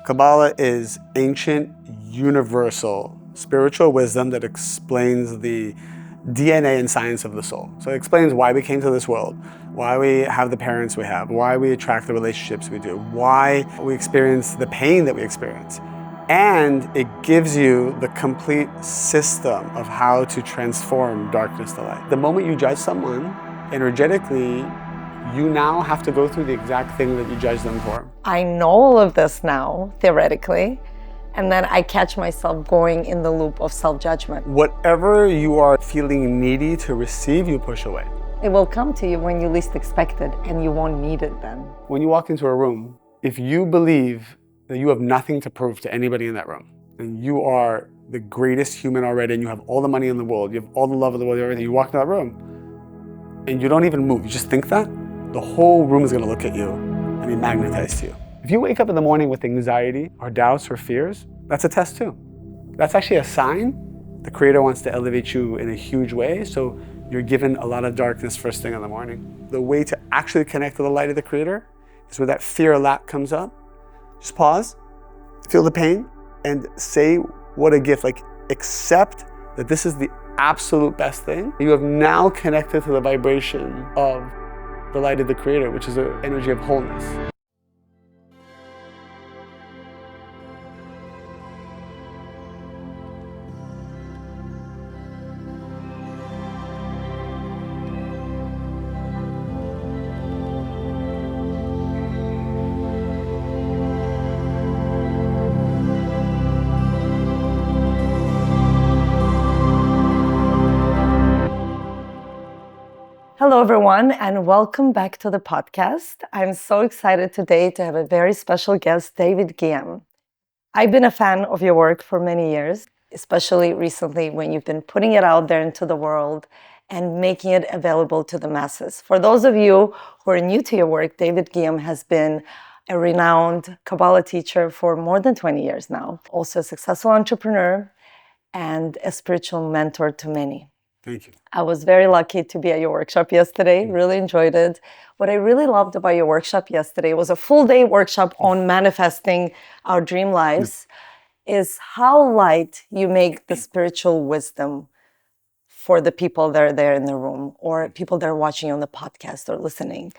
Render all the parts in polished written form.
Kabbalah is ancient, universal, spiritual wisdom that explains the DNA and science of the soul. So it explains why we came to this world, why we have the parents we have, why we attract the relationships we do, why we experience the pain that we experience. And it gives you the complete system of how to transform darkness to light. The moment you judge someone, energetically, you now have to go through the exact thing that you judged them for. I know all of this now, theoretically, and then I catch myself going in the loop of self-judgment. Whatever you are feeling needy to receive, you push away. It will come to you when you least expect it, and you won't need it then. When you walk into a room, if you believe that you have nothing to prove to anybody in that room, and you are the greatest human already, and you have all the money in the world, you have all the love of the world, everything, you walk into that room, and you don't even move, you just think that, the whole room is gonna look at you and be magnetized to you. If you wake up in the morning with anxiety or doubts or fears, that's a test too. That's actually a sign the Creator wants to elevate you in a huge way, so you're given a lot of darkness first thing in the morning. The way to actually connect to the light of the Creator is where that fear or lack comes up. Just pause, feel the pain, and say what a gift. Like, accept that this is the absolute best thing. You have now connected to the vibration of the light of the Creator, which is the energy of wholeness. Hello, everyone, and welcome back to the podcast. I'm so excited today to have a very special guest, David Ghiyam. I've been a fan of your work for many years, especially recently when you've been putting it out there into the world and making it available to the masses. For those of you who are new to your work, David Ghiyam has been a renowned Kabbalah teacher for more than 20 years now, also a successful entrepreneur and a spiritual mentor to many. Thank you. I was very lucky to be at your workshop yesterday, really enjoyed it. What I really loved about your workshop yesterday was a full day workshop on manifesting our dream lives, is how light you make the spiritual wisdom for the people that are there in the room, or people that are watching on the podcast or listening,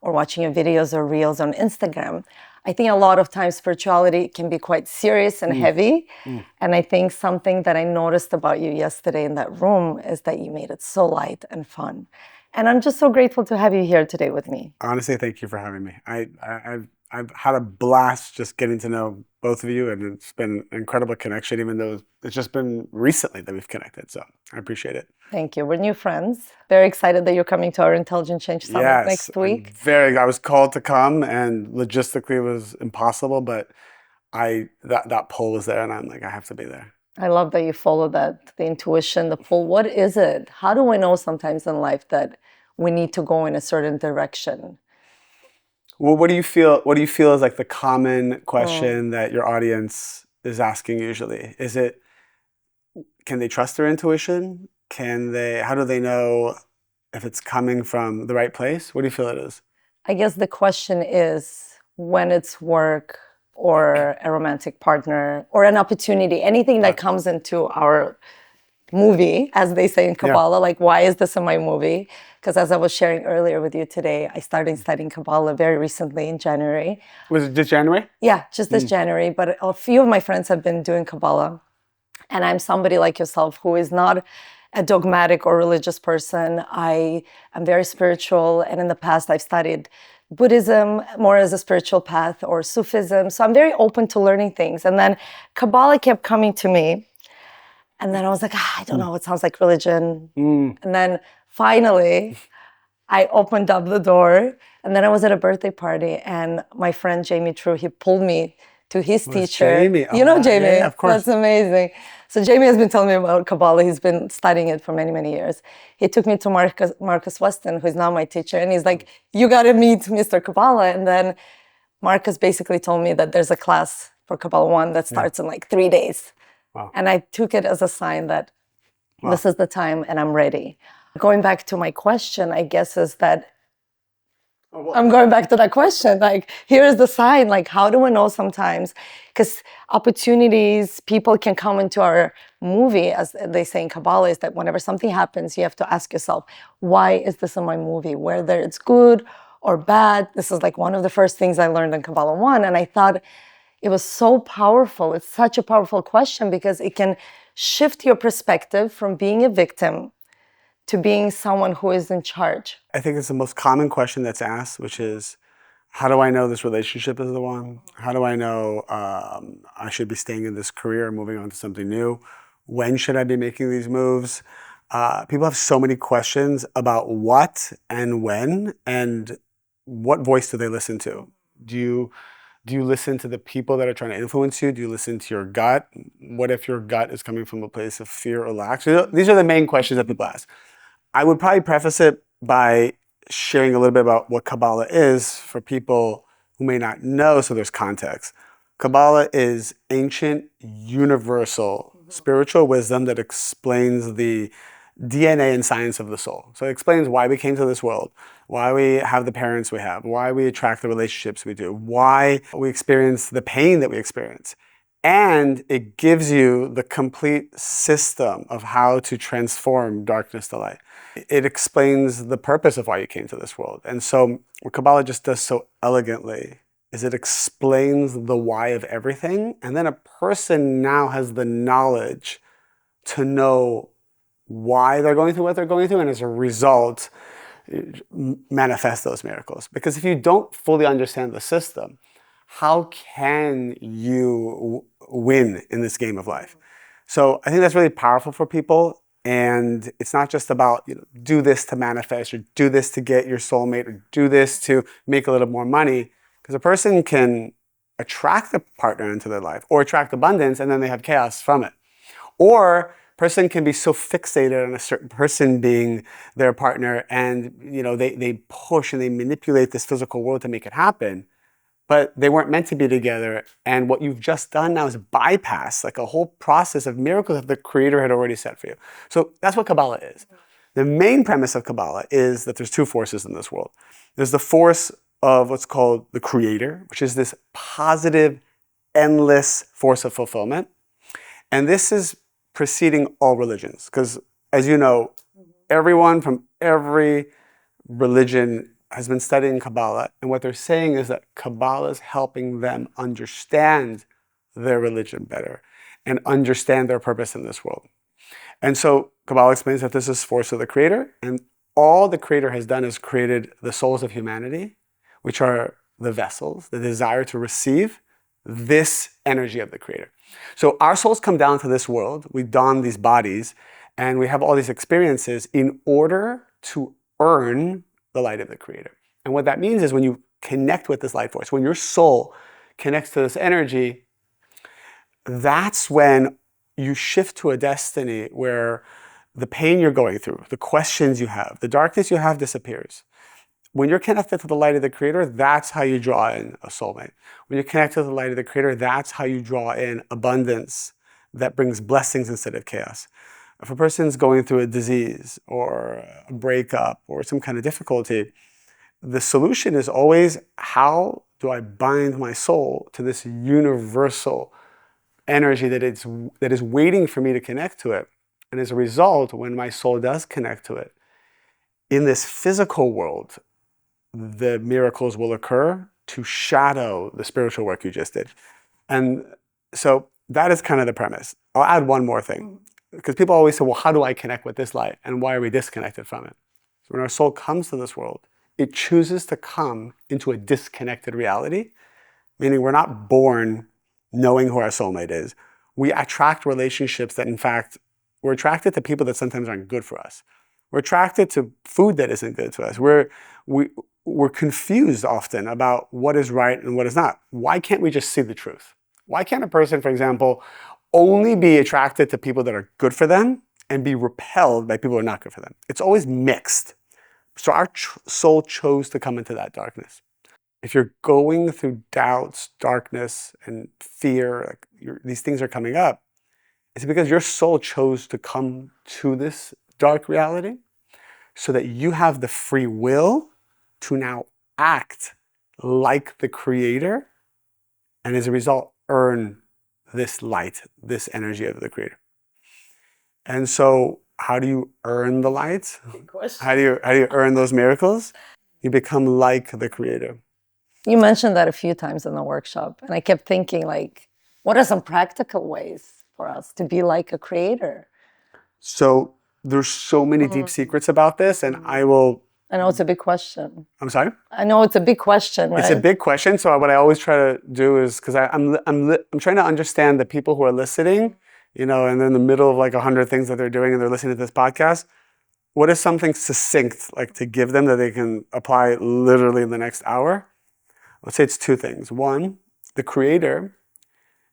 or watching your videos or reels on Instagram. I think a lot of times spirituality can be quite serious and heavy. And I think something that I noticed about you yesterday in that room is that you made it so light and fun. And I'm just so grateful to have you here today with me. Honestly, thank you for having me. I've had a blast just getting to know both of you, and it's been an incredible connection, even though it's just been recently that we've connected. So I appreciate it. Thank you. We're new friends. Very excited that you're coming to our Intelligent Change Summit next week. I was called to come, and logistically it was impossible, but that pull was there, and I'm like, I have to be there. I love that you follow that, the intuition, the pull. What is it? How do I know sometimes in life that we need to go in a certain direction? Well, what do you feel is like the common question that your audience is asking usually? Is it, can they trust their intuition? How do they know if it's coming from the right place? What do you feel it is? I guess the question is when it's work or a romantic partner or an opportunity, anything that comes into our movie, as they say in Kabbalah, like, why is this in my movie? Because as I was sharing earlier with you today, I started studying Kabbalah very recently in January. Was it just January? Yeah, just this January. But a few of my friends have been doing Kabbalah. And I'm somebody like yourself who is not a dogmatic or religious person. I am very spiritual. And in the past, I've studied Buddhism more as a spiritual path, or Sufism. So I'm very open to learning things. And then Kabbalah kept coming to me. And then I was like, I don't know, it sounds like religion. And then finally, I opened up the door. And then I was at a birthday party, and my friend Jamie True, he pulled me to his teacher. Jamie. You know Jamie? Yeah, of course. That's amazing. So Jamie has been telling me about Kabbalah. He's been studying it for many, many years. He took me to Marcus Weston, who's now my teacher. And he's like, you got to meet Mr. Kabbalah. And then Marcus basically told me that there's a class for Kabbalah 1 that starts in like 3 days. Wow. And I took it as a sign that this is the time and I'm ready. Going back to my question, I guess, is that I'm going back to that question. Like, here's the sign. Like, how do we know sometimes? Because opportunities, people can come into our movie, as they say in Kabbalah, is that whenever something happens, you have to ask yourself, why is this in my movie? Whether it's good or bad. This is like one of the first things I learned in Kabbalah 1. And I thought it was so powerful. It's such a powerful question because it can shift your perspective from being a victim to being someone who is in charge. I think it's the most common question that's asked, which is, how do I know this relationship is the one? How do I know I should be staying in this career and moving on to something new? When should I be making these moves? People have so many questions about what and when, and what voice do they listen to? Do you listen to the people that are trying to influence you? Do you listen to your gut? What if your gut is coming from a place of fear or lack? So these are the main questions that people ask. I would probably preface it by sharing a little bit about what Kabbalah is for people who may not know, so there's context. Kabbalah is ancient, universal spiritual wisdom that explains the DNA and science of the soul. So it explains why we came to this world, why we have the parents we have, why we attract the relationships we do, why we experience the pain that we experience. And it gives you the complete system of how to transform darkness to light. It explains the purpose of why you came to this world. And so what Kabbalah just does so elegantly is it explains the why of everything. And then a person now has the knowledge to know why they're going through what they're going through, and as a result, manifest those miracles. Because if you don't fully understand the system, how can you win in this game of life? So I think that's really powerful for people. And it's not just about, do this to manifest, or do this to get your soulmate, or do this to make a little more money. Because a person can attract a partner into their life or attract abundance, and then they have chaos from it. Or a person can be so fixated on a certain person being their partner, and they push and they manipulate this physical world to make it happen. But they weren't meant to be together. And what you've just done now is bypass like a whole process of miracles that the Creator had already set for you. So that's what Kabbalah is. The main premise of Kabbalah is that there's two forces in this world. There's the force of what's called the Creator, which is this positive, endless force of fulfillment. And this is preceding all religions. Because as you know, everyone from every religion has been studying Kabbalah, and what they're saying is that Kabbalah is helping them understand their religion better and understand their purpose in this world. And so Kabbalah explains that this is force of the Creator, and all the Creator has done is created the souls of humanity, which are the vessels, the desire to receive this energy of the Creator. So our souls come down to this world, we don these bodies, and we have all these experiences in order to earn the light of the Creator. And what that means is when you connect with this light force, when your soul connects to this energy, that's when you shift to a destiny where the pain you're going through, the questions you have, the darkness you have disappears. When you're connected to the light of the Creator, that's how you draw in a soulmate. When you're connected to the light of the Creator, that's how you draw in abundance that brings blessings instead of chaos. If a person's going through a disease or a breakup or some kind of difficulty, the solution is always, how do I bind my soul to this universal energy that is waiting for me to connect to it? And as a result, when my soul does connect to it, in this physical world, the miracles will occur to shadow the spiritual work you just did. And so that is kind of the premise. I'll add one more thing. Because people always say, well, how do I connect with this light? And why are we disconnected from it? So when our soul comes to this world, it chooses to come into a disconnected reality, meaning we're not born knowing who our soulmate is. We attract relationships that, in fact, we're attracted to people that sometimes aren't good for us. We're attracted to food that isn't good to us. We're confused often about what is right and what is not. Why can't we just see the truth? Why can't a person, for example, only be attracted to people that are good for them and be repelled by people who are not good for them? It's always mixed. So our soul chose to come into that darkness. If you're going through doubts, darkness, and fear, these things are coming up, it's because your soul chose to come to this dark reality so that you have the free will to now act like the creator, and as a result, earn this light, this energy of the creator. And so how do you earn the light? Good question. How do you earn those miracles? You become like the creator. You mentioned that a few times in the workshop, and I kept thinking, like, what are some practical ways for us to be like a creator? So there's so many deep secrets about this, and I know it's a big question. I'm sorry? I know it's a big question, right? It's a big question. So what I always try to do is, because I'm trying to understand the people who are listening, and they're in the middle of like 100 things that they're doing, and they're listening to this podcast. What is something succinct like to give them that they can apply literally in the next hour? Let's say it's two things. One, the creator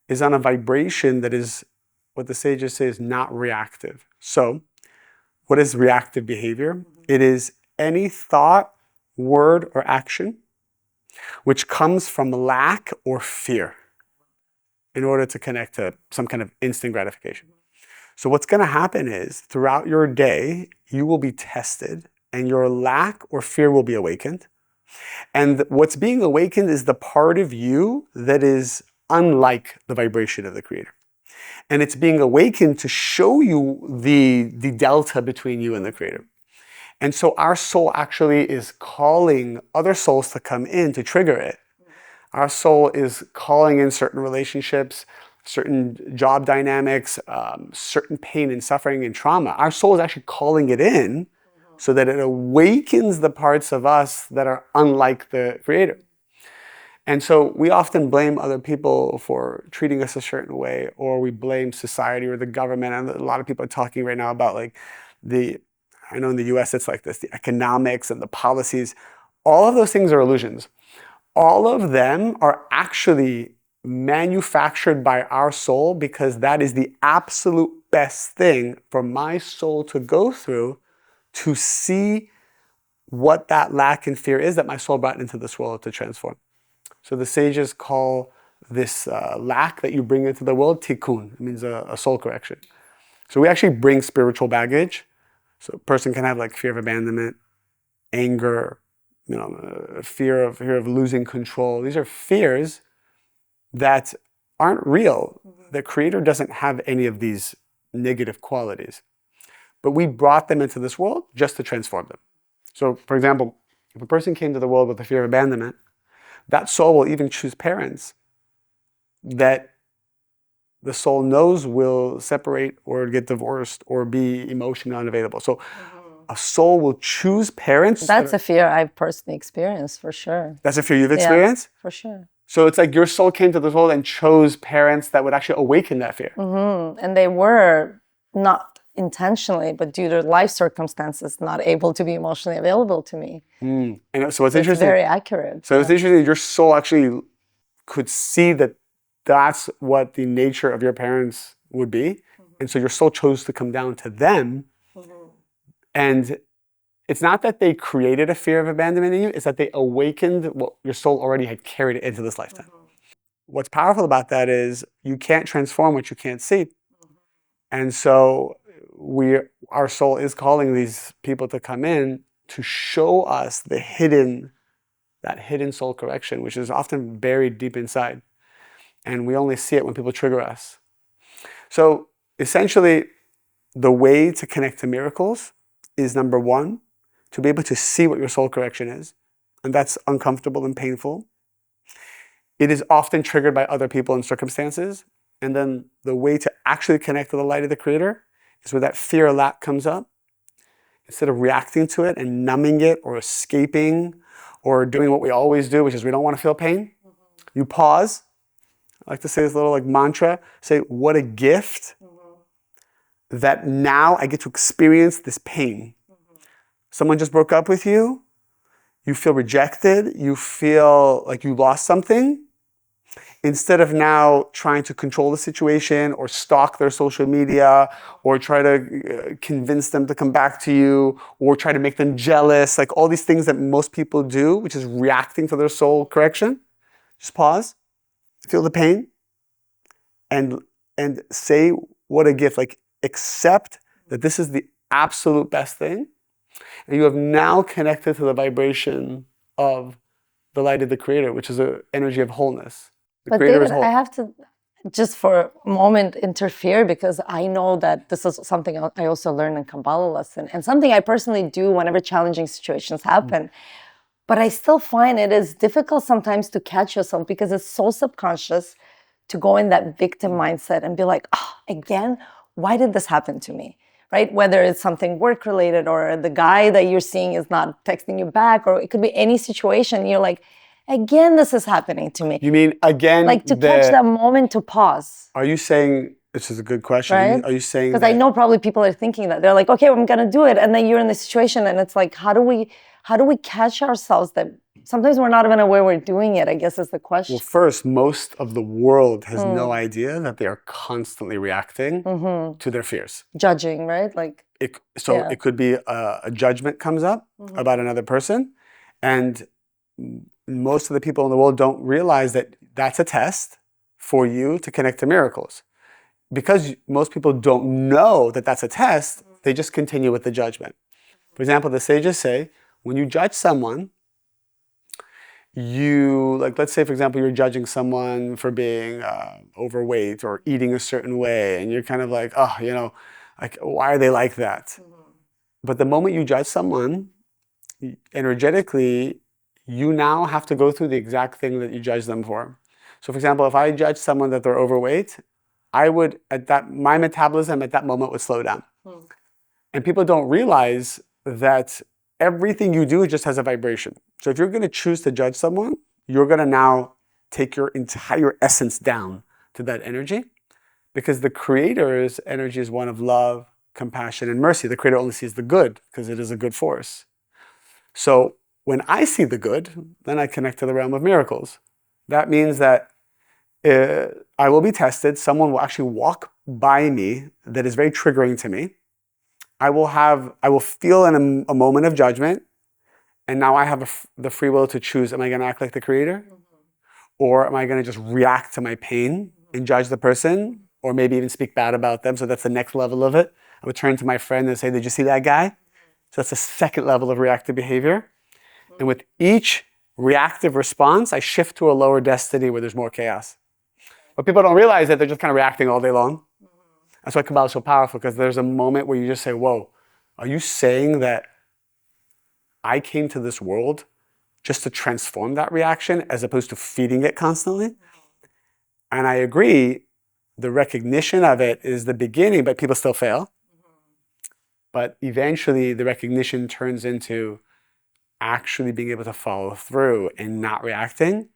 is on a vibration that is what the sages say is not reactive. So what is reactive behavior? It is any thought, word, or action which comes from lack or fear in order to connect to some kind of instant gratification. So what's going to happen is throughout your day, you will be tested and your lack or fear will be awakened. And what's being awakened is the part of you that is unlike the vibration of the creator. And it's being awakened to show you the delta between you and the creator. And so our soul actually is calling other souls to come in to trigger it. Our soul is calling in certain relationships, certain job dynamics, certain pain and suffering and trauma. Our soul is actually calling it in so that it awakens the parts of us that are unlike the creator. And so we often blame other people for treating us a certain way, or we blame society or the government. And a lot of people are talking right now about like I know in the US it's like this, the economics and the policies. All of those things are illusions. All of them are actually manufactured by our soul because that is the absolute best thing for my soul to go through to see what that lack and fear is that my soul brought into this world to transform. So the sages call this lack that you bring into the world tikkun. It means a soul correction. So we actually bring spiritual baggage. So a person can have like fear of abandonment, anger, fear of losing control. These are fears that aren't real. The creator doesn't have any of these negative qualities. But we brought them into this world just to transform them. So for example, if a person came to the world with a fear of abandonment, that soul will even choose parents that the soul knows will separate or get divorced or be emotionally unavailable. So a soul will choose parents. That's a fear I've personally experienced, for sure. That's a fear you've experienced? Yeah, for sure. So it's like your soul came to this world and chose parents that would actually awaken that fear. And they were not intentionally, but due to life circumstances, not able to be emotionally available to me. And so what's interesting? It's very accurate. So it's interesting, your soul actually could see that that's what the nature of your parents would be. And so your soul chose to come down to them. And it's not that they created a fear of abandonment in you, it's that they awakened what your soul already had carried into this lifetime. What's powerful about that is you can't transform what you can't see. And so our soul is calling these people to come in to show us that hidden soul correction, which is often buried deep inside. And we only see it when people trigger us. So essentially, the way to connect to miracles is number one, to be able to see what your soul correction is. And that's uncomfortable and painful. It is often triggered by other people and circumstances. And then the way to actually connect to the light of the creator is where that fear or lack comes up. Instead of reacting to it and numbing it or escaping or doing what we always do, which is we don't want to feel pain, you pause. I like to say this little like mantra, say, what a gift that now I get to experience this pain. Someone just broke up with you, you feel rejected, you feel like you lost something. Instead of now trying to control the situation or stalk their social media or try to convince them to come back to you or try to make them jealous, like all these things that most people do, which is reacting to their soul correction, just pause, feel the pain, and say, what a gift. Like, accept that this is the absolute best thing. And you have now connected to the vibration of the light of the creator, which is an energy of wholeness. The But creator David, is whole. I have to just for a moment interfere because I know that this is something I also learned in Kabbalah lesson and something I personally do whenever challenging situations happen. But I still find it is difficult sometimes to catch yourself because it's so subconscious to go in that victim mindset and be like, oh, again, why did this happen to me? Right? Whether it's something work related or the guy that you're seeing is not texting you back, or it could be any situation. You're like, again, this is happening to me. You mean again? Like to catch that moment to pause. Are you saying, this is a good question, right? are you saying Because I know probably people are thinking that. They're like, okay, I'm gonna do it. And then you're in the situation and it's like, how do we catch ourselves that sometimes we're not even aware we're doing it, I guess is the question. Well, first, most of the world has no idea that they are constantly reacting to their fears. Judging, right? Like it could be a judgment comes up about another person, and most of the people in the world don't realize that that's a test for you to connect to miracles. Because most people don't know that that's a test, they just continue with the judgment. For example, the sages say, when you judge someone, let's say, for example, you're judging someone for being overweight or eating a certain way, and you're kind of like, oh, like, why are they like that? But the moment you judge someone, energetically, you now have to go through the exact thing that you judge them for. So, for example, if I judge someone that they're overweight, my metabolism at that moment would slow down. And people don't realize that everything you do just has a vibration. So if you're going to choose to judge someone, you're going to now take your entire essence down to that energy, because the creator's energy is one of love, compassion, and mercy. The creator only sees the good because it is a good force. So when I see the good, then I connect to the realm of miracles. That means that I will be tested. Someone will actually walk by me that is very triggering to me. I will feel in a moment of judgment, and now I have the free will to choose, am I going to act like the creator? Or am I going to just react to my pain and judge the person, or maybe even speak bad about them? So that's the next level of it. I would turn to my friend and say, did you see that guy? So that's the second level of reactive behavior. And with each reactive response, I shift to a lower destiny where there's more chaos. But people don't realize that they're just kind of reacting all day long. That's why Kabbalah is so powerful, because there's a moment where you just say, whoa, are you saying that I came to this world just to transform that reaction as opposed to feeding it constantly? And I agree, the recognition of it is the beginning, but people still fail. But eventually the recognition turns into actually being able to follow through and not reacting.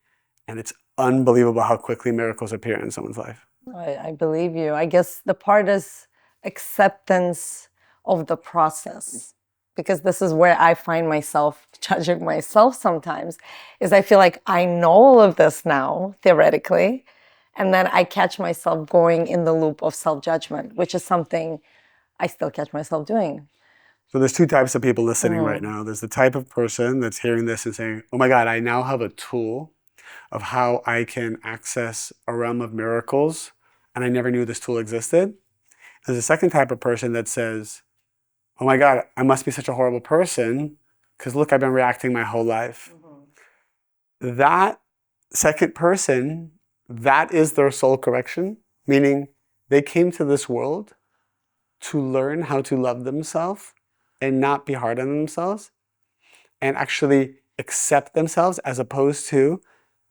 And it's unbelievable how quickly miracles appear in someone's life. I believe you. I guess the part is acceptance of the process, because this is where I find myself judging myself sometimes, is I feel like I know all of this now, theoretically, and then I catch myself going in the loop of self-judgment, which is something I still catch myself doing. So there's two types of people listening right now. There's the type of person that's hearing this and saying, oh my God, I now have a tool of how I can access a realm of miracles, and I never knew this tool existed. There's a second type of person that says, oh my God, I must be such a horrible person because look, I've been reacting my whole life. That second person, that is their soul correction, meaning they came to this world to learn how to love themselves and not be hard on themselves, and actually accept themselves, as opposed to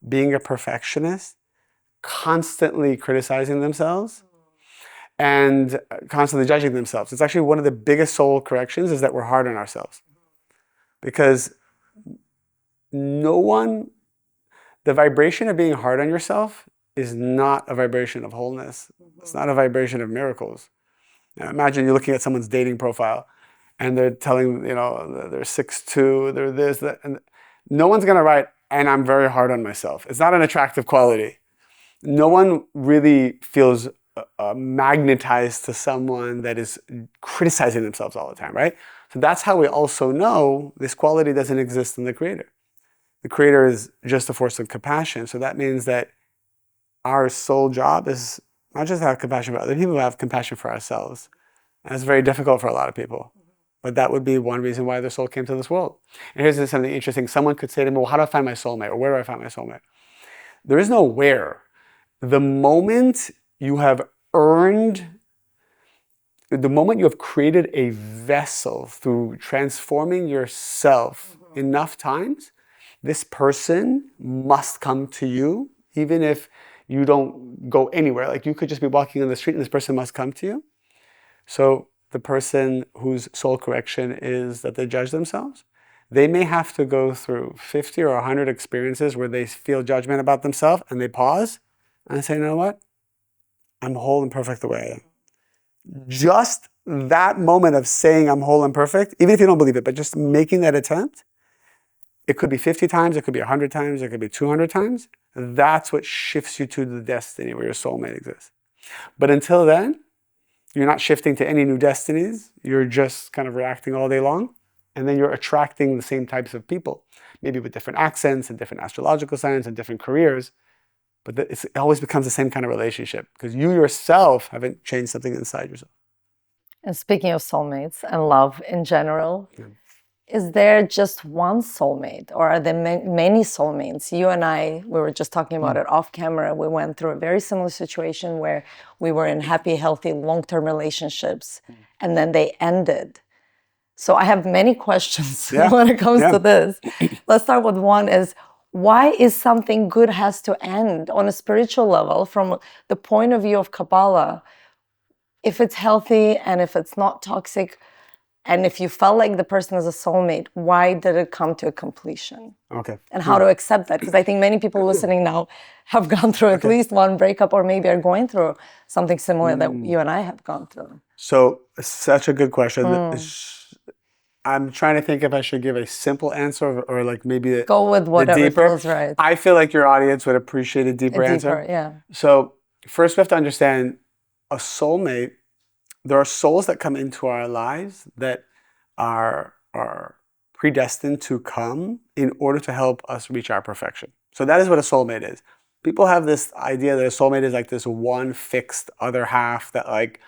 being a perfectionist, constantly criticizing themselves and constantly judging themselves. It's actually one of the biggest soul corrections, is that we're hard on ourselves. Because the vibration of being hard on yourself is not a vibration of wholeness. It's not a vibration of miracles. Now, imagine you're looking at someone's dating profile and they're telling, they're 6'2", they're this, that, and no one's gonna write, and I'm very hard on myself. It's not an attractive quality. No one really feels magnetized to someone that is criticizing themselves all the time, right? So that's how we also know this quality doesn't exist in the creator. The creator is just a force of compassion. So that means that our sole job is not just to have compassion for other people, but have compassion for ourselves. And that's very difficult for a lot of people. but that would be one reason why their soul came to this world. And here's something interesting. Someone could say to me, well, how do I find my soulmate? Or where do I find my soulmate? There is no where. The moment you have created a vessel through transforming yourself enough times, this person must come to you, even if you don't go anywhere. Like, you could just be walking on the street and this person must come to you. So the person whose soul correction is that they judge themselves, they may have to go through 50 or 100 experiences where they feel judgment about themselves, and they pause and say, you know what? I'm whole and perfect the way I am. Just that moment of saying I'm whole and perfect, even if you don't believe it, but just making that attempt, it could be 50 times, it could be 100 times, it could be 200 times. That's what shifts you to the destiny where your soulmate exists. But until then, you're not shifting to any new destinies. You're just kind of reacting all day long. And then you're attracting the same types of people, maybe with different accents and different astrological signs and different careers. But it always becomes the same kind of relationship because you yourself haven't changed something inside yourself. And speaking of soulmates and love in general, is there just one soulmate, or are there many soulmates? You and I, we were just talking about it off camera. We went through a very similar situation where we were in happy, healthy, long-term relationships, and then they ended. So I have many questions when it comes to this. Let's start with one is, why is something good has to end on a spiritual level from the point of view of Kabbalah? If it's healthy and if it's not toxic, and if you felt like the person is a soulmate, why did it come to a completion? Okay. And how to accept that? Because I think many people listening now have gone through at least one breakup, or maybe are going through something similar that you and I have gone through. So, such a good question. I'm trying to think if I should give a simple answer or like maybe go with whatever feels right. I feel like your audience would appreciate a deeper answer. Yeah. So first we have to understand a soulmate. There are souls that come into our lives that are predestined to come in order to help us reach our perfection. So that is what a soulmate is. People have this idea that a soulmate is like this one fixed other half that like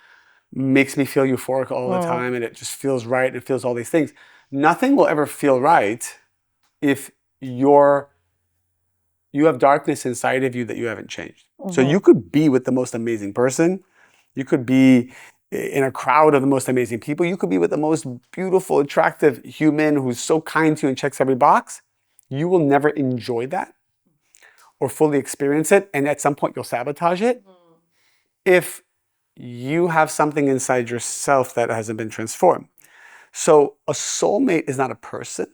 makes me feel euphoric all the time and it just feels right. It feels all these things. Nothing will ever feel right if you have darkness inside of you that you haven't changed. So you could be with the most amazing person. You could be in a crowd of the most amazing people. You could be with the most beautiful, attractive human who's so kind to you and checks every box. You will never enjoy that or fully experience it. And at some point you'll sabotage it if you have something inside yourself that hasn't been transformed. So a soulmate is not a person.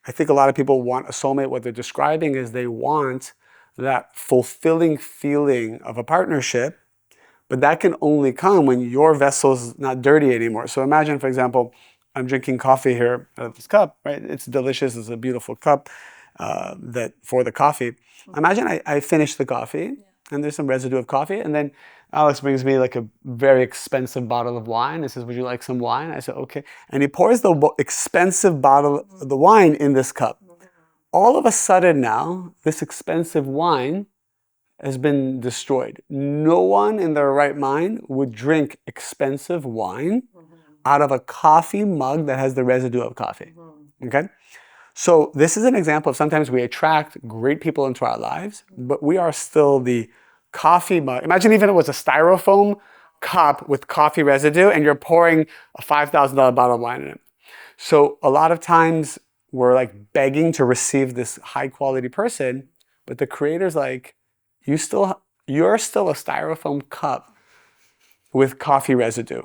I think a lot of people want a soulmate. What they're describing is they want that fulfilling feeling of a partnership, but that can only come when your vessel's not dirty anymore. So imagine, for example, I'm drinking coffee here out of this cup, right? It's delicious. It's a beautiful cup for the coffee. Imagine I finish the coffee and there's some residue of coffee, and then Alex brings me like a very expensive bottle of wine. He says, would you like some wine? I said, okay. And he pours the expensive bottle of the wine in this cup. All of a sudden now, this expensive wine has been destroyed. No one in their right mind would drink expensive wine out of a coffee mug that has the residue of coffee. Okay? So this is an example of sometimes we attract great people into our lives, but we are still the coffee mug. Imagine even it was a styrofoam cup with coffee residue and you're pouring a $5,000 bottle of wine in it. So a lot of times we're like begging to receive this high quality person, but the creator's like, you're still a styrofoam cup with coffee residue.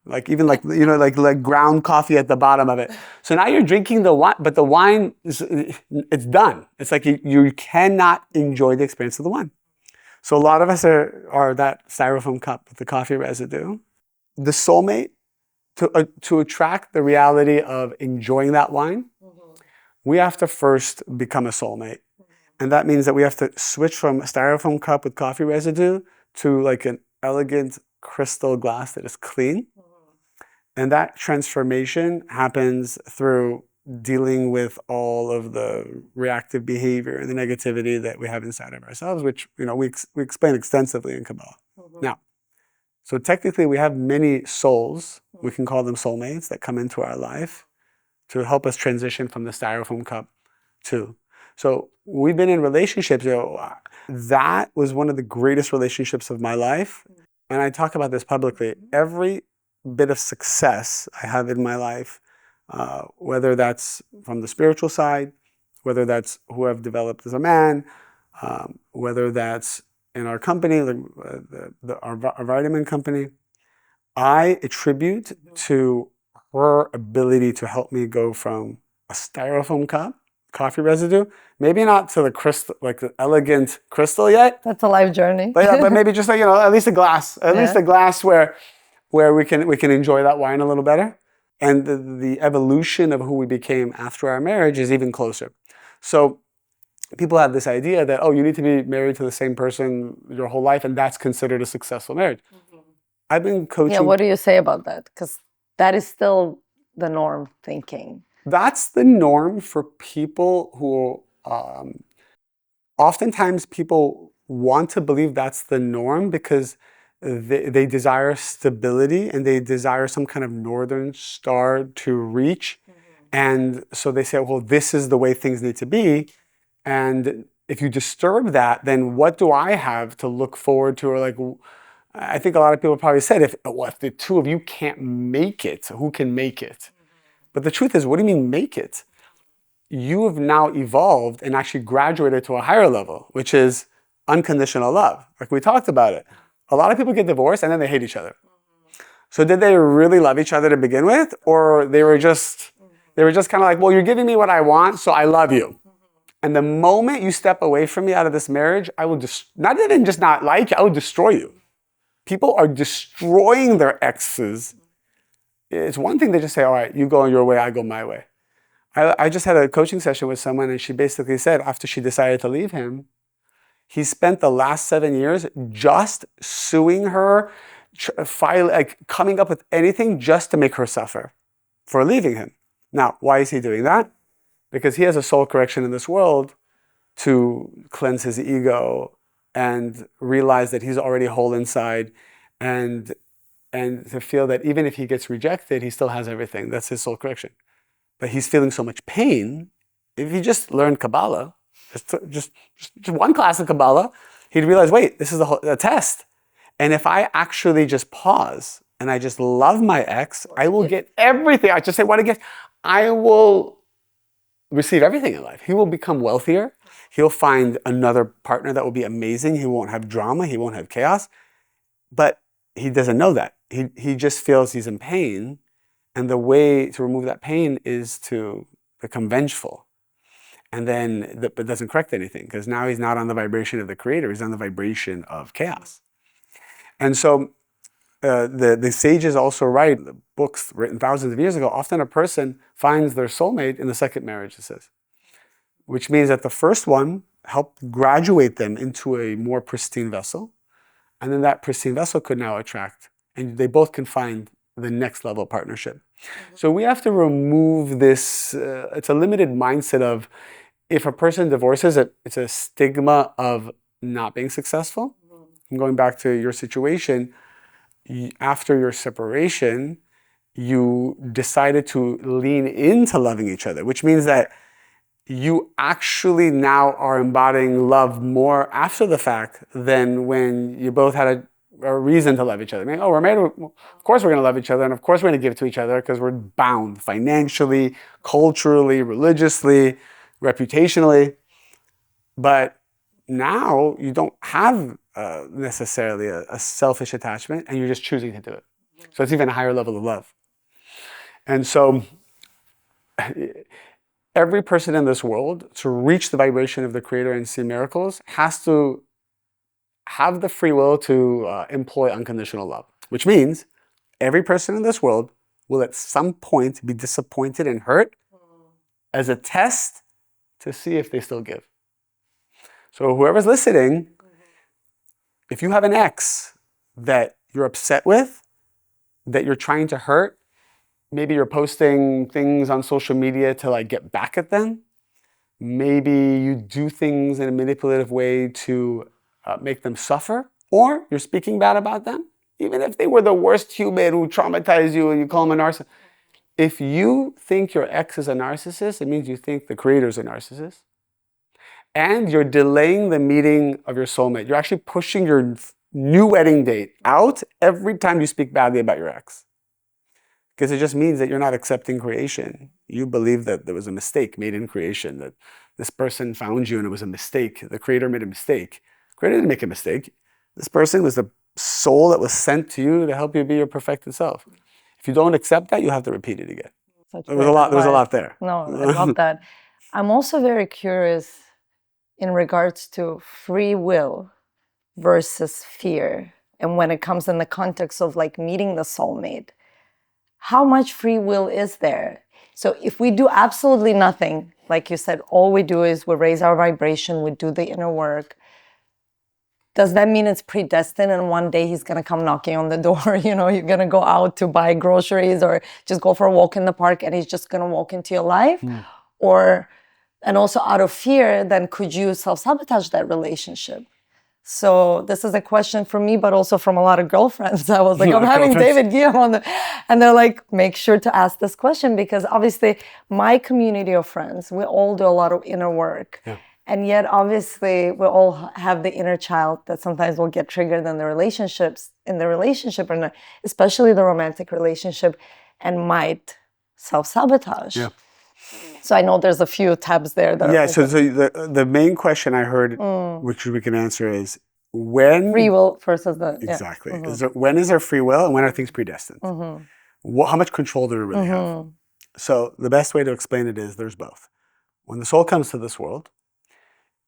Like even like, you know, like ground coffee at the bottom of it. So now you're drinking the wine, but the wine, it's done. It's like you cannot enjoy the experience of the wine. So a lot of us are that styrofoam cup with the coffee residue. The soulmate, to attract the reality of enjoying that wine, we have to first become a soulmate. And that means that we have to switch from a styrofoam cup with coffee residue to like an elegant crystal glass that is clean. And that transformation happens through dealing with all of the reactive behavior and the negativity that we have inside of ourselves, which, you know, we explain extensively in Kabbalah. Now, So technically we have many souls, we can call them soulmates, that come into our life to help us transition from the styrofoam cup to. So we've been in relationships, that was one of the greatest relationships of my life. And I talk about this publicly. Every bit of success I have in my life, whether that's from the spiritual side, whether that's who I've developed as a man, whether that's in our company, our vitamin company, I attribute to her ability to help me go from a styrofoam cup, coffee residue, maybe not to the crystal, like the elegant crystal yet. That's a life journey. But, but maybe just like, at least a glass, least a glass where we can enjoy that wine a little better. And the evolution of who we became after our marriage is even closer. So people have this idea that, you need to be married to the same person your whole life, and that's considered a successful marriage. I've been coaching. Yeah, what do you say about that? Because that is still the norm thinking. That's the norm for people who, oftentimes people want to believe that's the norm because they desire stability and they desire some kind of northern star to reach. And so they say, well, this is the way things need to be. And if you disturb that, then what do I have to look forward to? Or like, I think a lot of people probably said, if the two of you can't make it, who can make it? But the truth is, what do you mean make it? You have now evolved and actually graduated to a higher level, which is unconditional love. Like we talked about it. A lot of people get divorced and then they hate each other. So did they really love each other to begin with? Or they were just kind of like, well, you're giving me what I want, so I love you. And the moment you step away from me out of this marriage, I will just, not even just not like you, I will destroy you. People are destroying their exes. It's one thing to just say, all right, you go your way, I go my way. I just had a coaching session with someone and she basically said after she decided to leave him, he spent the last 7 years just suing her, coming up with anything just to make her suffer for leaving him. Now, why is he doing that? Because he has a soul correction in this world to cleanse his ego and realize that he's already whole inside and to feel that even if he gets rejected, he still has everything. That's his soul correction. But he's feeling so much pain. If he just learned Kabbalah, just one class of Kabbalah, he'd realize, wait, this is a test. And if I actually just pause and I just love my ex, I will get everything. I just say, what I get, I will receive everything in life. He will become wealthier. He'll find another partner that will be amazing. He won't have drama. He won't have chaos. But he doesn't know that. He just feels he's in pain. And the way to remove that pain is to become vengeful. And then, but doesn't correct anything because now he's not on the vibration of the creator. He's on the vibration of chaos. And so the sages also write books written thousands of years ago. Often a person finds their soulmate in the second marriage, it says. Which means that the first one helped graduate them into a more pristine vessel. And then that pristine vessel could now attract. And they both can find the next level partnership. So we have to remove this, it's a limited mindset of if a person divorces, it's a stigma of not being successful. And going back to your situation, after your separation, you decided to lean into loving each other, which means that you actually now are embodying love more after the fact than when you both had a reason to love each other. I mean, we're married, of course we're going to love each other, and of course we're going to give to each other because we're bound financially, culturally, religiously, reputationally. But now you don't have necessarily a selfish attachment, and you're just choosing to do it. So it's even a higher level of love. And so every person in this world, to reach the vibration of the creator and see miracles, has to have the free will to employ unconditional love, which means every person in this world will at some point be disappointed and hurt as a test to see if they still give. So whoever's listening, if you have an ex that you're upset with, that you're trying to hurt, maybe you're posting things on social media to like get back at them, maybe you do things in a manipulative way to make them suffer, or you're speaking bad about them, even if they were the worst human who traumatized you and you call them a narcissist. If you think your ex is a narcissist, it means you think the creator is a narcissist. And you're delaying the meeting of your soulmate. You're actually pushing your new wedding date out every time you speak badly about your ex. Because it just means that you're not accepting creation. You believe that there was a mistake made in creation, that this person found you and it was a mistake. The creator made a mistake. The creator didn't make a mistake. This person was the soul that was sent to you to help you be your perfected self. If you don't accept that, you have to repeat it again. There was a lot there. No, I love that. I'm also very curious in regards to free will versus fear. And when it comes in the context of like meeting the soulmate, how much free will is there? So if we do absolutely nothing, like you said, all we do is we raise our vibration, we do the inner work. Does that mean it's predestined and one day he's gonna come knocking on the door? You know, you're gonna go out to buy groceries or just go for a walk in the park and he's just gonna walk into your life? Or, and also out of fear, then could you self-sabotage that relationship? So this is a question for me, but also from a lot of girlfriends. I was like, I'm having David Ghiyam on and they're like, make sure to ask this question because obviously my community of friends, we all do a lot of inner work. Yeah. And yet obviously we all have the inner child that sometimes will get triggered in the relationships, and especially the romantic relationship, and might self-sabotage. Yeah. So I know there's a few tabs there. So the main question I heard, which we can answer, is when free will versus the exactly. When is there free will and when are things predestined? How much control do we really have? So the best way to explain it is there's both. When the soul comes to this world,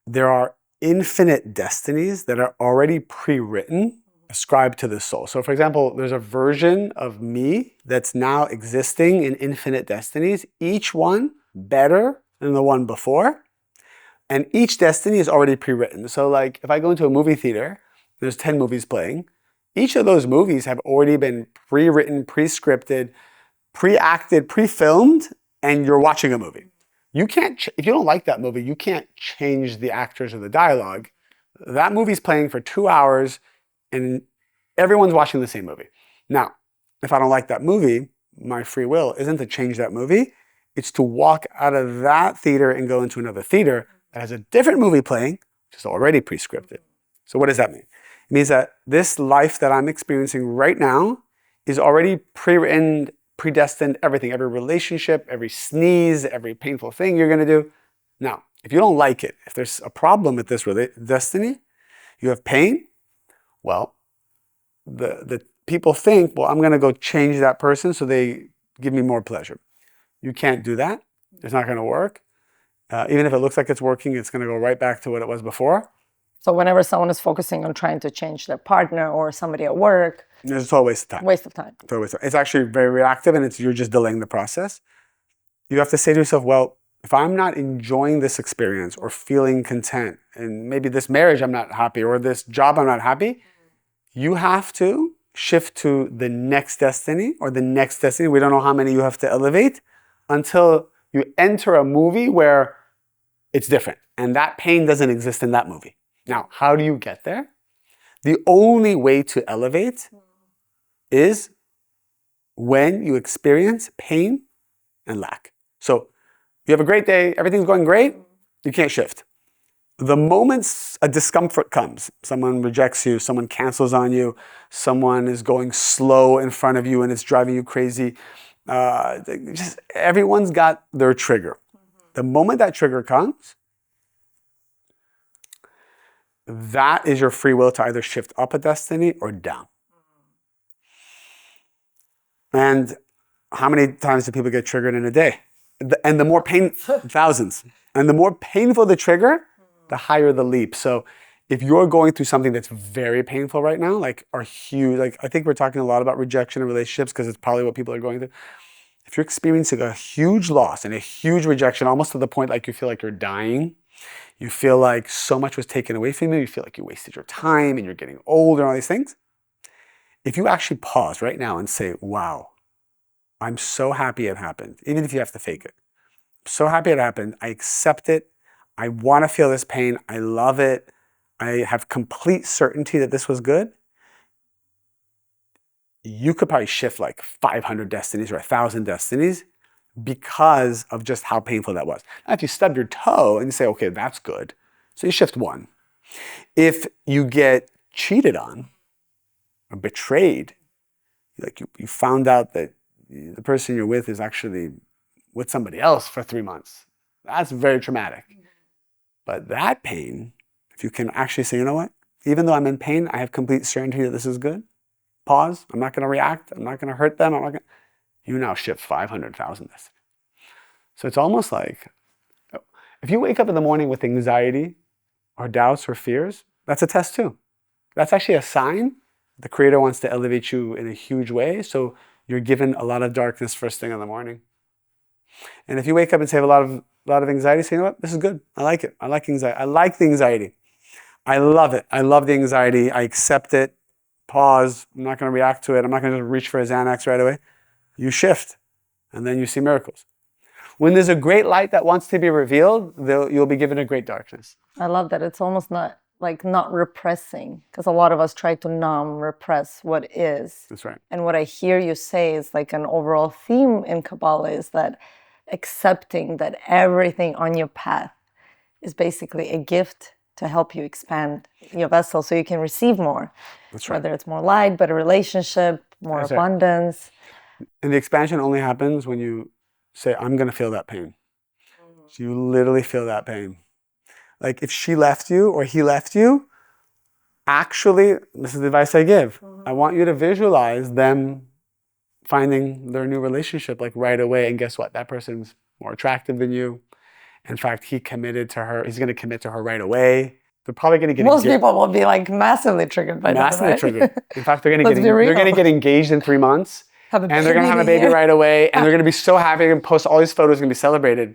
there are infinite destinies that are already pre-written, ascribed to this soul. So for example, there's a version of me that's now existing in infinite destinies, each one better than the one before. And each destiny is already pre-written. So like if I go into a movie theater, there's 10 movies playing. Each of those movies have already been pre-written, pre-scripted, pre-acted, pre-filmed, and you're watching a movie. You can't, if you don't like that movie, you can't change the actors or the dialogue. That movie's playing for 2 hours and everyone's watching the same movie. Now, if I don't like that movie, my free will isn't to change that movie. It's to walk out of that theater and go into another theater that has a different movie playing, which is already pre-scripted. So what does that mean? It means that this life that I'm experiencing right now is already pre-written, predestined, everything, every relationship, every sneeze, every painful thing you're gonna do. Now, if you don't like it, if there's a problem with this destiny, you have pain, well, the people think, well, I'm gonna go change that person so they give me more pleasure. You can't do that. It's not gonna work. Even if it looks like it's working, it's gonna go right back to what it was before. So whenever someone is focusing on trying to change their partner or somebody at work, it's all a waste of time. Waste of time. It's actually very reactive and you're just delaying the process. You have to say to yourself, well, if I'm not enjoying this experience or feeling content, and maybe this marriage I'm not happy or this job I'm not happy, you have to shift to the next destiny or the next destiny. We don't know how many you have to elevate until you enter a movie where it's different and that pain doesn't exist in that movie. Now, how do you get there? The only way to elevate is when you experience pain and lack. So you have a great day, everything's going great, you can't shift. The moment a discomfort comes, someone rejects you, someone cancels on you, someone is going slow in front of you and it's driving you crazy, everyone's got their trigger. The moment that trigger comes, that is your free will to either shift up a destiny or down. And how many times do people get triggered in a day? And the more pain, thousands. And the more painful the trigger, the higher the leap. So if you're going through something that's very painful right now, like I think we're talking a lot about rejection in relationships because it's probably what people are going through. If you're experiencing a huge loss and a huge rejection, almost to the point like you feel like you're dying, you feel like so much was taken away from you, you feel like you wasted your time and you're getting old and all these things. If you actually pause right now and say, wow, I'm so happy it happened, even if you have to fake it. I'm so happy it happened. I accept it. I want to feel this pain. I love it. I have complete certainty that this was good. you could probably shift like 500 destinies or 1,000 destinies because of just how painful that was. Now, if you stub your toe and you say, okay, that's good, so you shift one. If you get cheated on or betrayed, like you found out that the person you're with is actually with somebody else for 3 months, that's very traumatic. But that pain, if you can actually say, you know what, even though I'm in pain, I have complete certainty that this is good. Pause. I'm not going to react. I'm not going to hurt them. You now shift 500,000 destinies. So it's almost like if you wake up in the morning with anxiety or doubts or fears, that's a test too. That's actually a sign the Creator wants to elevate you in a huge way. So you're given a lot of darkness first thing in the morning. And if you wake up and say I have a lot of anxiety, say, you know what, this is good. I like it. I like anxiety. I like the anxiety. I love it. I love the anxiety. I accept it. Pause. I'm not going to react to it. I'm not going to reach for a Xanax right away. You shift, and then you see miracles. When there's a great light that wants to be revealed, you'll be given a great darkness. I love that. It's almost not repressing, because a lot of us try to repress what is. That's right. And what I hear you say is like an overall theme in Kabbalah is that accepting that everything on your path is basically a gift to help you expand your vessel so you can receive more. That's right. Whether it's more light, better relationship, more That's abundance. Right. And the expansion only happens when you say, I'm going to feel that pain. So you literally feel that pain. Like if she left you or he left you, actually, this is the advice I give. I want you to visualize them finding their new relationship like right away. And guess what? That person's more attractive than you. In fact, he committed to her. He's going to commit to her right away. They're probably going to get Most people will be like massively triggered by that. Massively triggered. In fact, they're going to get engaged in 3 months. And they're going to have a baby right away. And they're going to be so happy and post all these photos, going to be celebrated.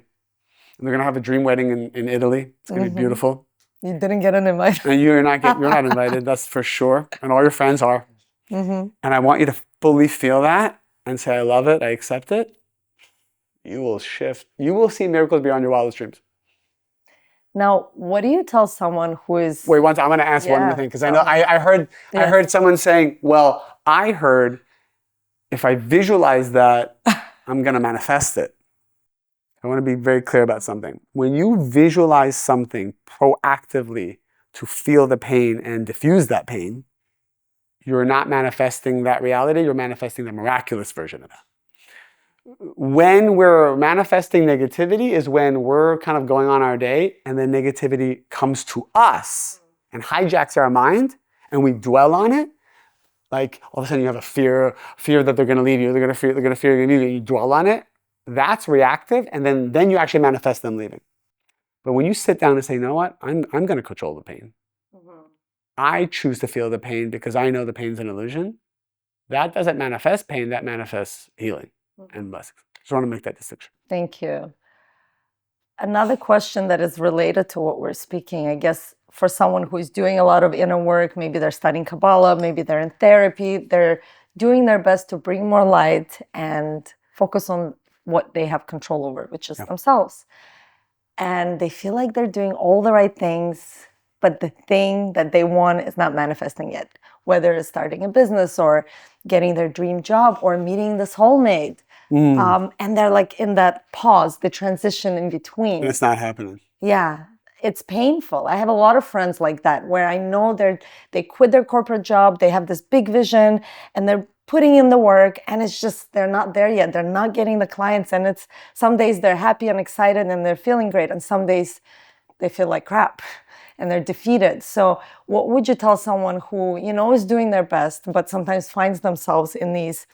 And they're going to have a dream wedding in Italy. It's going to be beautiful. You didn't get an invite. And you're not invited, that's for sure. And all your friends are. And I want you to fully feel that and say, I love it, I accept it. You will shift. You will see miracles beyond your wildest dreams. Now, what do you tell someone who is... Wait, I'm going to ask one more thing, because I know I heard someone saying, well, I heard if I visualize that, I'm going to manifest it. I want to be very clear about something. When you visualize something proactively to feel the pain and diffuse that pain, you're not manifesting that reality, you're manifesting the miraculous version of that. When we're manifesting negativity is when we're kind of going on our day and then negativity comes to us and hijacks our mind and we dwell on it. Like all of a sudden you have a fear that they're going to leave you, they're going to fear you're going to leave you, and you dwell on it. That's reactive, and then you actually manifest them leaving. But when you sit down and say, you know what, I'm going to control the pain. I choose to feel the pain because I know the pain's an illusion. That doesn't manifest pain, that manifests healing and blessings. Just want to make that distinction. Thank you. Another question that is related to what we're speaking, I guess, for someone who is doing a lot of inner work, maybe they're studying Kabbalah, maybe they're in therapy, they're doing their best to bring more light and focus on what they have control over, which is themselves. And they feel like they're doing all the right things, but the thing that they want is not manifesting yet, whether it's starting a business or getting their dream job or meeting the soulmate. And they're like in that pause, the transition in between. And it's not happening. Yeah, it's painful. I have a lot of friends like that where I know they quit their corporate job, they have this big vision, and they're putting in the work, and it's just, they're not there yet. They're not getting the clients, and it's some days they're happy and excited and they're feeling great, and some days they feel like crap and they're defeated. So what would you tell someone who, is doing their best, but sometimes finds themselves in these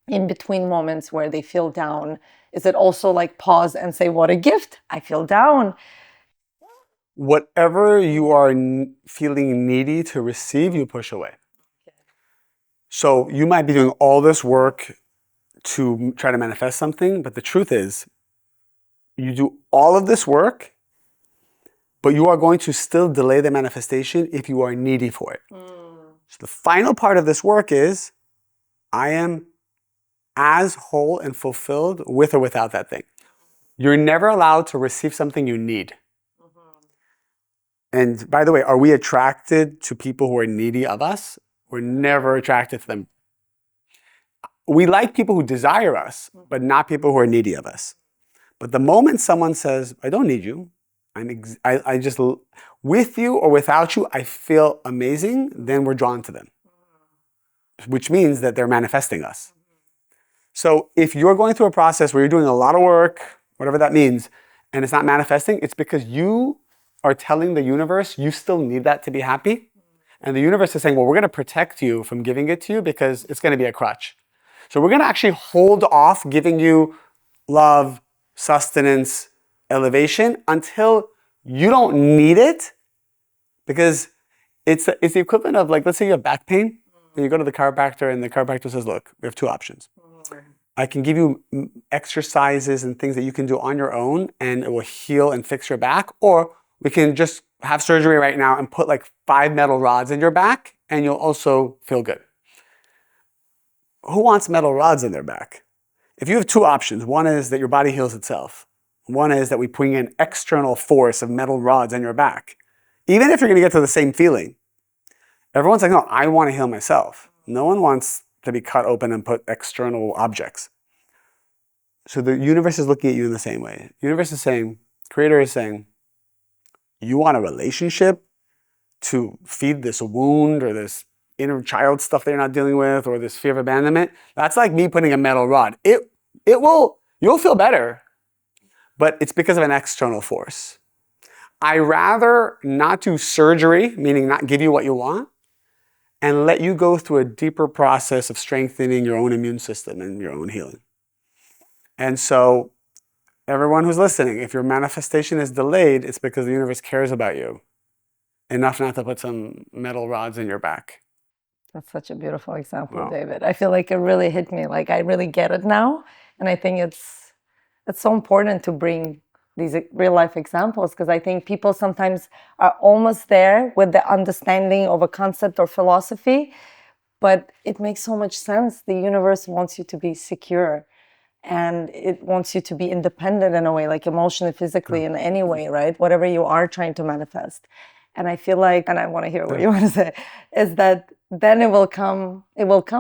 in-between moments where they feel down? Is it also like pause and say, what a gift, I feel down? Whatever you are feeling needy to receive, you push away. So you might be doing all this work to try to manifest something, but the truth is, you do all of this work, but you are going to still delay the manifestation if you are needy for it. So the final part of this work is, I am as whole and fulfilled with or without that thing. You're never allowed to receive something you need. And by the way, are we attracted to people who are needy of us? We're never attracted to them. we like people who desire us, but not people who are needy of us. But the moment someone says, I don't need you, I just, with you or without you, I feel amazing, then we're drawn to them, which means that they're manifesting us. So if you're going through a process where you're doing a lot of work, whatever that means, and it's not manifesting, it's because you are telling the universe you still need that to be happy. And the universe is saying, well, we're going to protect you from giving it to you because it's going to be a crutch. So we're going to actually hold off giving you love, sustenance, elevation until you don't need it, because it's the equivalent of, like, let's say you have back pain and you go to the chiropractor and the chiropractor says, look, we have two options. I can give you exercises and things that you can do on your own and it will heal and fix your back, or we can just have surgery right now and put like 5 metal rods in your back and you'll also feel good. Who wants metal rods in their back? If you have two options, one is that your body heals itself. One is that we bring in external force of metal rods in your back. Even if you're going to get to the same feeling, everyone's like, no, I want to heal myself. No one wants to be cut open and put external objects. So the universe is looking at you in the same way. The universe is saying, Creator is saying, you want a relationship to feed this wound or this inner child stuff that you're not dealing with, or this fear of abandonment? That's like me putting a metal rod. You'll feel better, but it's because of an external force. I rather not do surgery, meaning not give you what you want, and let you go through a deeper process of strengthening your own immune system and your own healing. And so everyone who's listening, if your manifestation is delayed, it's because the universe cares about you enough not to put some metal rods in your back. That's such a beautiful example, Wow. David. I feel like it really hit me. Like, I really get it now. And I think it's so important to bring these real life examples, because I think people sometimes are almost there with the understanding of a concept or philosophy, but it makes so much sense. The universe wants you to be secure, and it wants you to be independent in a way, like emotionally, physically, in any way, right? Whatever you are trying to manifest. And I feel like, and I want to hear what you want to say, is that then it will come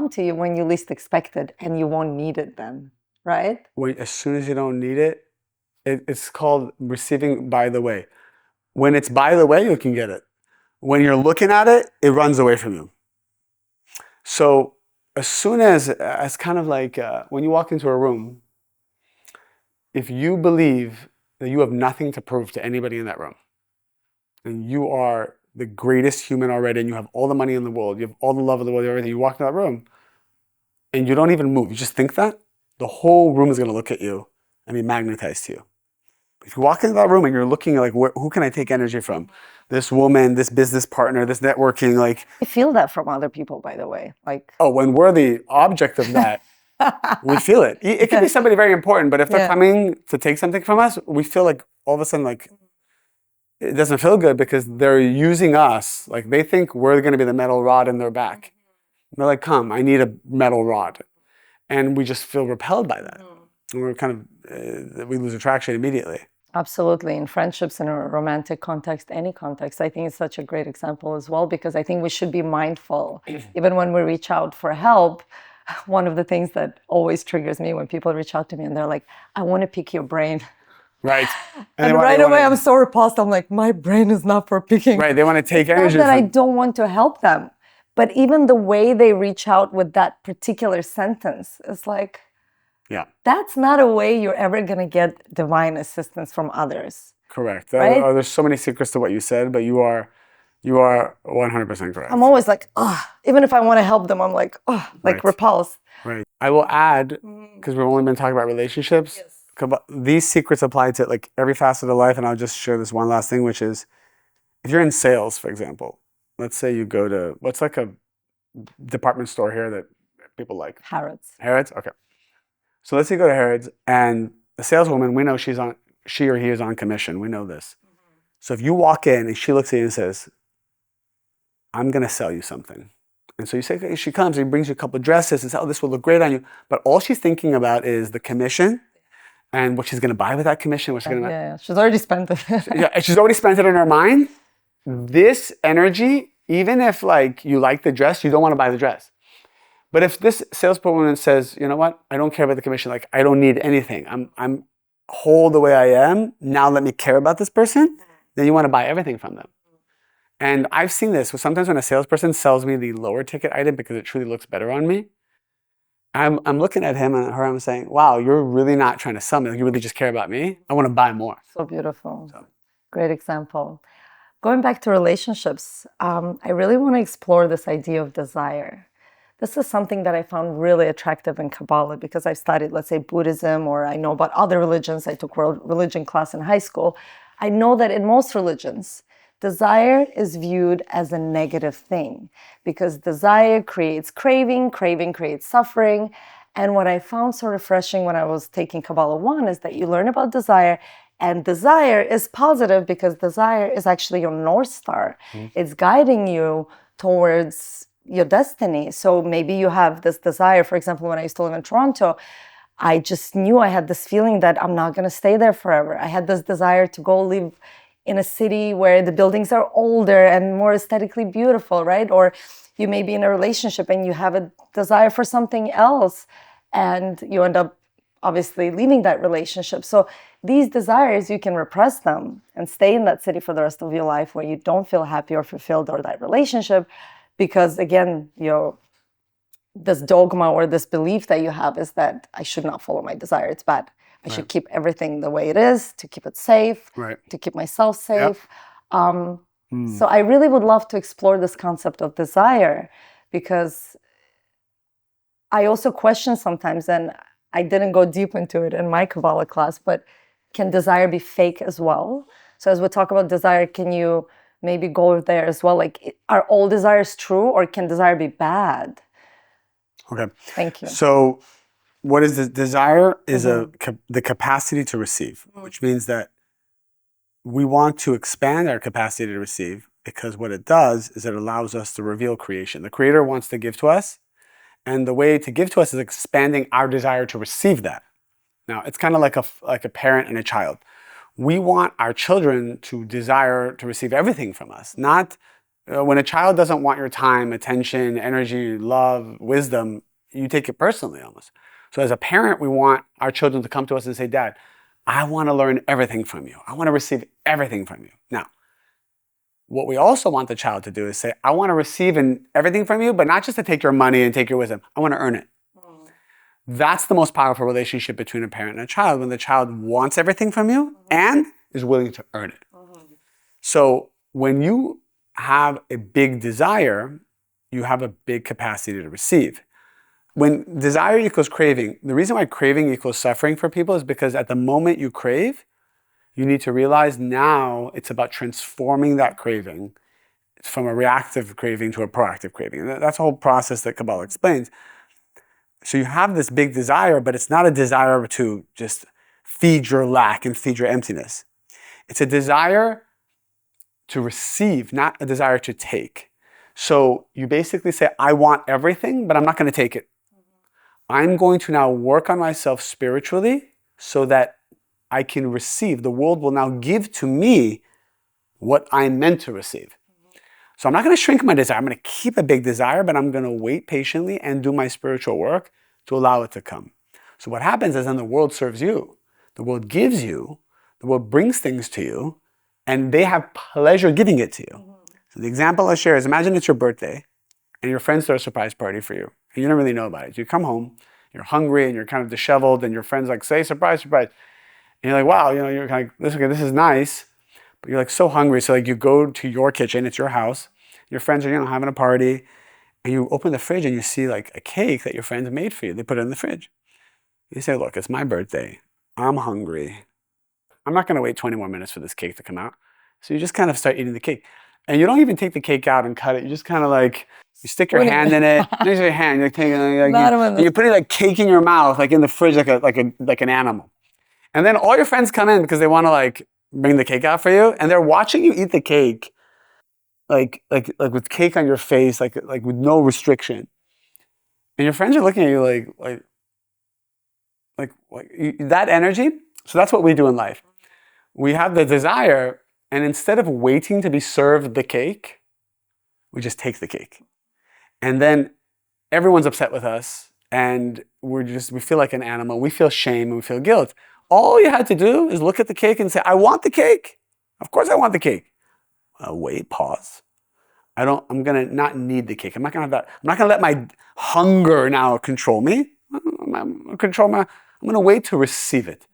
to you when you least expect it, and you won't need it then, right? As soon as you don't need it, it's called receiving by the way. When it's by the way, you can get it. When you're looking at it, it runs away from you. So as soon as kind of like when you walk into a room, if you believe that you have nothing to prove to anybody in that room, and you are the greatest human already, and you have all the money in the world, you have all the love of the world, everything, you walk into that room, and you don't even move, you just think that, the whole room is going to look at you and be magnetized to you. If you walk into that room and you're looking like, who can I take energy from? This woman, this business partner, this networking, like... I feel that from other people, by the way. Like, oh, when we're the object of that, we feel it. It could be somebody very important, but if they're coming to take something from us, we feel like all of a sudden, like, it doesn't feel good because they're using us. Like, they think we're going to be the metal rod in their back. And they're like, come, I need a metal rod. And we just feel repelled by that. And we're kind of, we lose attraction immediately. Absolutely. In friendships, in a romantic context, any context, I think it's such a great example as well, because I think we should be mindful. Even when we reach out for help, one of the things that always triggers me when people reach out to me and they're like, I want to pick your brain. Right. And right away, I'm so repulsed. I'm like, my brain is not for picking. Right. They want to take energy. Not that I don't want to help them, but even the way they reach out with that particular sentence is like, yeah, that's not a way you're ever going to get divine assistance from others. Correct. Right? There's so many secrets to what you said, but you are 100% correct. I'm always like, even if I want to help them, I'm like, like repulsed. Right. I will add, because we've only been talking about relationships, these secrets apply to like every facet of life, and I'll just share this one last thing, which is, if you're in sales, for example, let's say you go to, what's like a department store here that people like? Harrods. Harrods? Okay. So let's say you go to Harrods, and the saleswoman, we know she or he is on commission. We know this. So if you walk in and she looks at you and says, I'm going to sell you something. And so you say, okay, she comes and brings you a couple of dresses and says, oh, this will look great on you. But all she's thinking about is the commission and what she's going to buy with that commission. What she's going to Yeah, she's already spent it. Yeah, she's already spent it in her mind. This energy, even if like you like the dress, you don't want to buy the dress. But if this salesperson says, you know what, I don't care about the commission, like I don't need anything. I'm whole the way I am. Now let me care about this person. Then you want to buy everything from them. And I've seen this. Sometimes when a salesperson sells me the lower ticket item because it truly looks better on me, I'm looking at him and her, I'm saying, wow, you're really not trying to sell me. You really just care about me. I want to buy more. So beautiful. Great example. Going back to relationships, I really want to explore this idea of desire. This is something that I found really attractive in Kabbalah because I've studied, let's say, Buddhism, or I know about other religions. I took world religion class in high school. I know that in most religions, desire is viewed as a negative thing because desire creates craving, craving creates suffering. And what I found so refreshing when I was taking Kabbalah 1 is that you learn about desire, and desire is positive because desire is actually your North Star. It's guiding you towards your destiny. So maybe you have this desire. For example, when I used to live in Toronto, I just knew I had this feeling that I'm not going to stay there forever. I had this desire to go live in a city where the buildings are older and more aesthetically beautiful, right? Or you may be in a relationship and you have a desire for something else and you end up obviously leaving that relationship. So these desires, you can repress them and stay in that city for the rest of your life where you don't feel happy or fulfilled or that relationship. Because again, this dogma or this belief that you have is that I should not follow my desire. It's bad. I should keep everything the way it is to keep it safe, to keep myself safe. So I really would love to explore this concept of desire because I also question sometimes, and I didn't go deep into it in my Kabbalah class, but can desire be fake as well? So as we talk about desire, can you maybe go there as well? Like, are all desires true or can desire be bad? Okay. Thank you. So what is the desire is the capacity to receive, which means that we want to expand our capacity to receive because what it does is it allows us to reveal creation. The Creator wants to give to us, and the way to give to us is expanding our desire to receive that. Now, it's kind of like a parent and a child. We want our children to desire to receive everything from us. Not when a child doesn't want your time, attention, energy, love, wisdom, you take it personally almost. So as a parent, we want our children to come to us and say, Dad, I want to learn everything from you. I want to receive everything from you. Now, what we also want the child to do is say, I want to receive everything from you, but not just to take your money and take your wisdom. I want to earn it. That's the most powerful relationship between a parent and a child, when the child wants everything from you and is willing to earn it. So when you have a big desire, you have a big capacity to receive. When desire equals craving, the reason why craving equals suffering for people is because at the moment you crave, you need to realize now it's about transforming that craving from a reactive craving to a proactive craving. And that's a whole process that Kabbalah explains. So you have this big desire, but it's not a desire to just feed your lack and feed your emptiness. It's a desire to receive, not a desire to take. So you basically say, I want everything, but I'm not going to take it. I'm going to now work on myself spiritually so that I can receive. The world will now give to me what I'm meant to receive. So I'm not going to shrink my desire. I'm going to keep a big desire, but I'm going to wait patiently and do my spiritual work to allow it to come. So what happens is then the world serves you. The world gives you. The world brings things to you, and they have pleasure giving it to you. So the example I share is, imagine it's your birthday, and your friends throw a surprise party for you, and you don't really know about it. You come home, you're hungry, and you're kind of disheveled, and your friends like say, surprise, surprise. And you're like, wow, you're kind of like, this is nice. But you're like so hungry, so like you go to your kitchen, it's your house, your friends are having a party, and you open the fridge and you see like a cake that your friends made for you. They put it in the fridge. You say, look, it's my birthday. I'm hungry. I'm not going to wait 20 more minutes for this cake to come out. So you just kind of start eating the cake. And you don't even take the cake out and cut it. You just kind of like, you stick your hand in it. There's your hand. You're taking, you're putting like cake in your mouth, like in the fridge, like an animal. And then all your friends come in because they want to like bring the cake out for you, and they're watching you eat the cake, like with cake on your face, like with no restriction. And your friends are looking at you like that energy. So that's what we do in life. We have the desire, and instead of waiting to be served the cake, we just take the cake. And then everyone's upset with us, and we feel like an animal. We feel shame and we feel guilt. All you had to do is look at the cake and say, I want the cake. Of course I want the cake. Wait, pause. I'm going to not need the cake. I'm not going to have that. I'm not going to let my hunger now control me. I'm going to wait to receive it.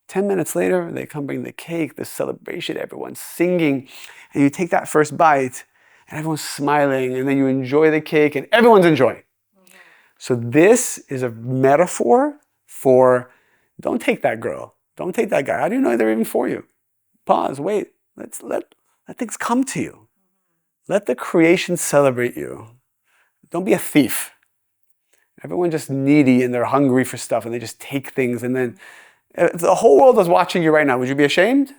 10 minutes later, they come bring the cake, the celebration, everyone's singing, and you take that first bite, and everyone's smiling, and then you enjoy the cake, and everyone's enjoying. So this is a metaphor for, don't take that girl, don't take that guy. How do you know they're even for you? Pause, wait, let things come to you. Let the creation celebrate you. Don't be a thief. Everyone's just needy and they're hungry for stuff and they just take things, and then if the whole world is watching you right now, would you be ashamed?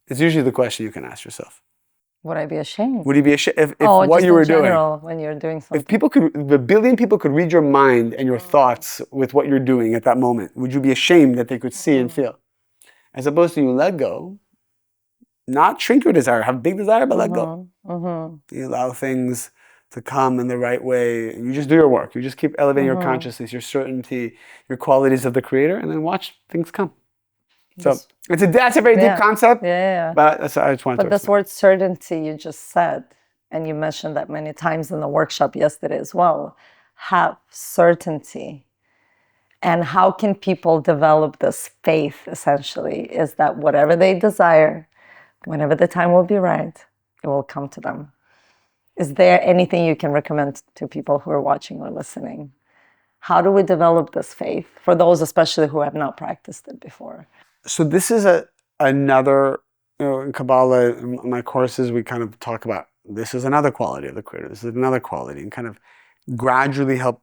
It's usually the question you can ask yourself. Would I be ashamed? Would you be ashamed if what you were doing? When you're doing something. If a billion people could read your mind and your thoughts with what you're doing at that moment, would you be ashamed that they could see and feel? As opposed to you let go, not shrink your desire, have a big desire, but let go. You allow things to come in the right way. And you just do your work. You just keep elevating your consciousness, your certainty, your qualities of the creator, and then watch things come. So that's a very deep concept. But I just wanted to this word certainty you just said, and you mentioned that many times in the workshop yesterday as well, have certainty. And how can people develop this faith, essentially, is that whatever they desire, whenever the time will be right, it will come to them. Is there anything you can recommend to people who are watching or listening? How do we develop this faith for those especially who have not practiced it before? So this is another, in Kabbalah, in my courses, we kind of talk about, this is another quality of the creator, this is another quality, and kind of gradually help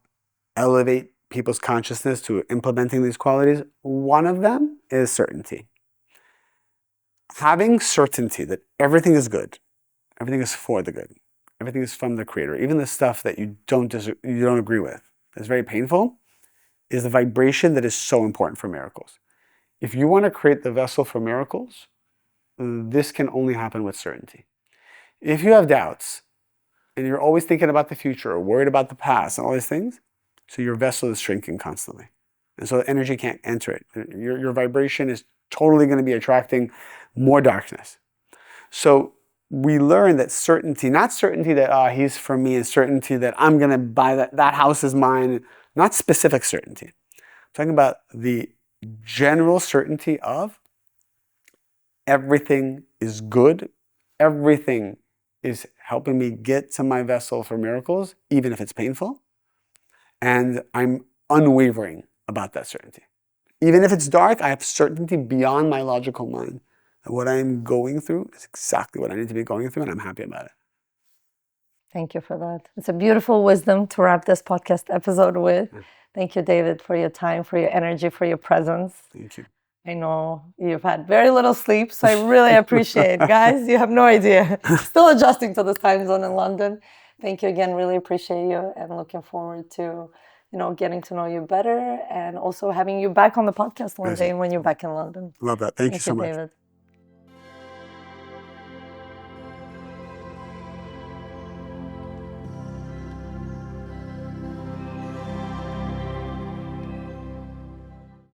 elevate people's consciousness to implementing these qualities. One of them is certainty. Having certainty that everything is good, everything is for the good, everything is from the creator, even the stuff that you don't agree with, that's very painful, is the vibration that is so important for miracles. If you want to create the vessel for miracles, this can only happen with certainty. If you have doubts, and you're always thinking about the future or worried about the past and all these things, so your vessel is shrinking constantly. And so the energy can't enter it. Your vibration is totally going to be attracting more darkness. So we learn that certainty, not certainty that he's for me, and certainty that I'm going to buy that house is mine, not specific certainty. I'm talking about the general certainty of everything is good, everything is helping me get to my vessel for miracles, even if it's painful, and I'm unwavering about that certainty. Even if it's dark, I have certainty beyond my logical mind that what I'm going through is exactly what I need to be going through, and I'm happy about it. Thank you for that. It's a beautiful wisdom to wrap this podcast episode with. Thank you, David, for your time, for your energy, for your presence. Thank you. I know you've had very little sleep, so I really appreciate it. Guys, you have no idea. Still adjusting to this time zone in London. Thank you again. Really appreciate you, and looking forward to, getting to know you better, and also having you back on the podcast one day when you're back in London. Love that. Thank you so much. David.